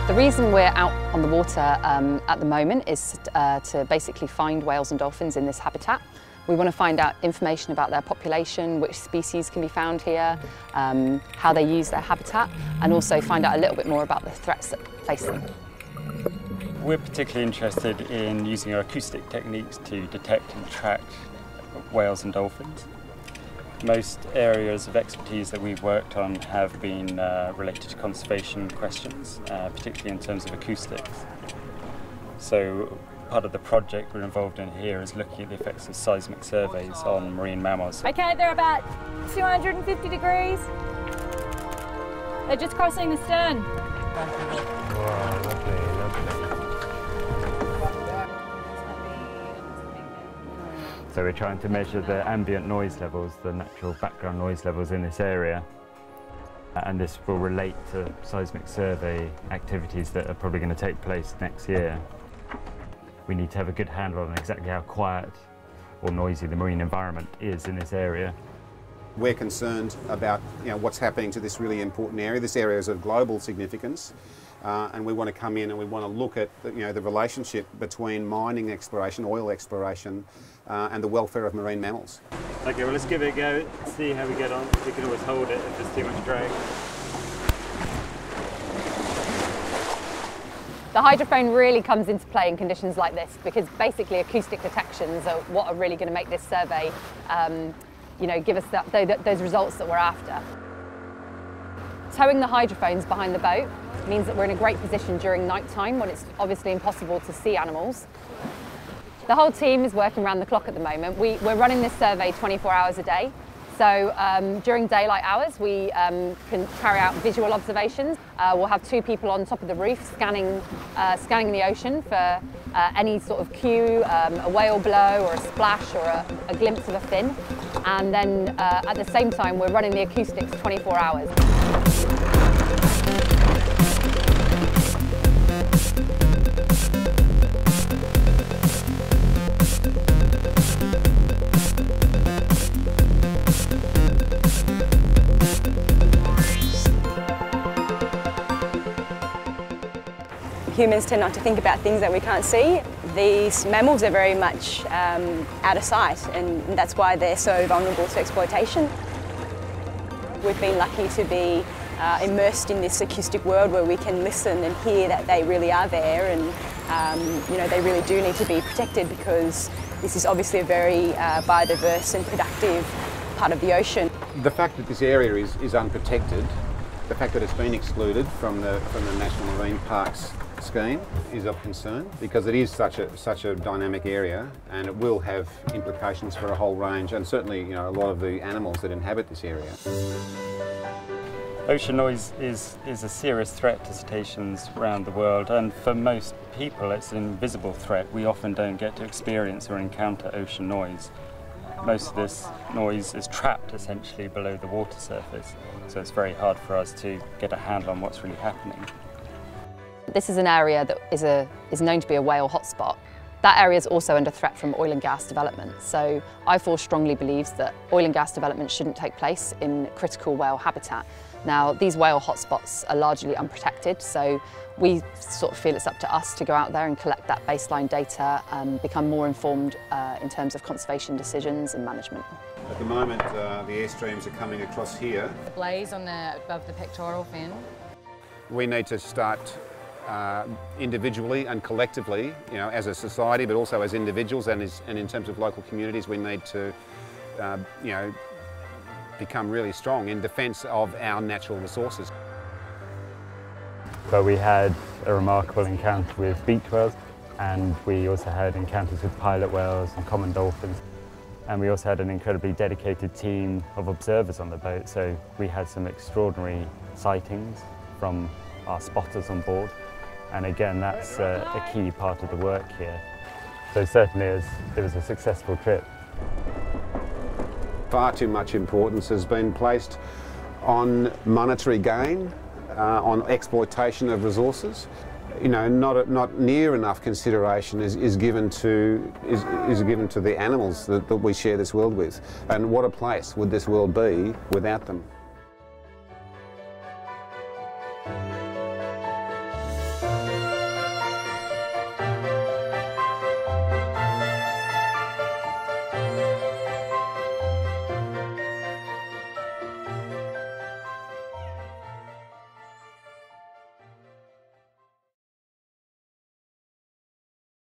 The reason we're out on the water at the moment is to basically find whales and dolphins in this habitat. We want to find out information about their population, which species can be found here, how they use their habitat, and also find out a little bit more about the threats that face them. We're particularly interested in using our acoustic techniques to detect and track whales and dolphins. Most areas of expertise that we've worked on have been related to conservation questions, particularly in terms of acoustics. So part of the project we're involved in here is looking at the effects of seismic surveys on marine mammals. Okay, they're about 250 degrees. They're just crossing the stern. Wow, lovely, lovely. So we're trying to measure the ambient noise levels, the natural background noise levels in this area. And this will relate to seismic survey activities that are probably going to take place next year. We need to have a good handle on exactly how quiet or noisy the marine environment is in this area. We're concerned about what's happening to this really important area. This area is of global significance, and we want to come in and we want to look at the relationship between mining exploration, oil exploration, and the welfare of marine mammals. Okay, well let's give it a go, see how we get on. We can always hold it if there's too much drag. The hydrophone really comes into play in conditions like this because basically acoustic detections are what are really going to make this survey give us those results that we're after. Towing the hydrophones behind the boat means that we're in a great position during night time when it's obviously impossible to see animals. The whole team is working around the clock at the moment. We're running this survey 24 hours a day. So during daylight hours, we can carry out visual observations. We'll have 2 people on top of the roof scanning the ocean for any sort of cue, a whale blow or a splash or a glimpse of a fin. And then at the same time, we're running the acoustics 24 hours. Humans tend not to think about things that we can't see. These mammals are very much out of sight, and that's why they're so vulnerable to exploitation. We've been lucky to be immersed in this acoustic world where we can listen and hear that they really are there, and they really do need to be protected because this is obviously a very biodiverse and productive part of the ocean. The fact that this area is unprotected, the fact that it's been excluded from the National Marine Parks scheme is of concern because it is such a dynamic area and it will have implications for a whole range and certainly a lot of the animals that inhabit this area. Ocean noise is a serious threat to cetaceans around the world, and for most people it's an invisible threat. We often don't get to experience or encounter ocean noise. Most of this noise is trapped essentially below the water surface, so it's very hard for us to get a handle on what's really happening. This is an area that is known to be a whale hotspot. That area is also under threat from oil and gas development, so IFAW strongly believes that oil and gas development shouldn't take place in critical whale habitat. Now, these whale hotspots are largely unprotected, so we sort of feel it's up to us to go out there and collect that baseline data and become more informed in terms of conservation decisions and management. At the moment, the airstreams are coming across here. The blaze above the pectoral fin. We need to start individually and collectively, as a society, but also as individuals and in terms of local communities, we need to, become really strong in defence of our natural resources. But we had a remarkable encounter with beach whales, and we also had encounters with pilot whales and common dolphins. And we also had an incredibly dedicated team of observers on the boat, so we had some extraordinary sightings from our spotters on board. And again, that's a key part of the work here. So certainly it was a successful trip. Far too much importance has been placed on monetary gain, on exploitation of resources. Not near enough consideration is given to the animals that we share this world with. And what a place would this world be without them?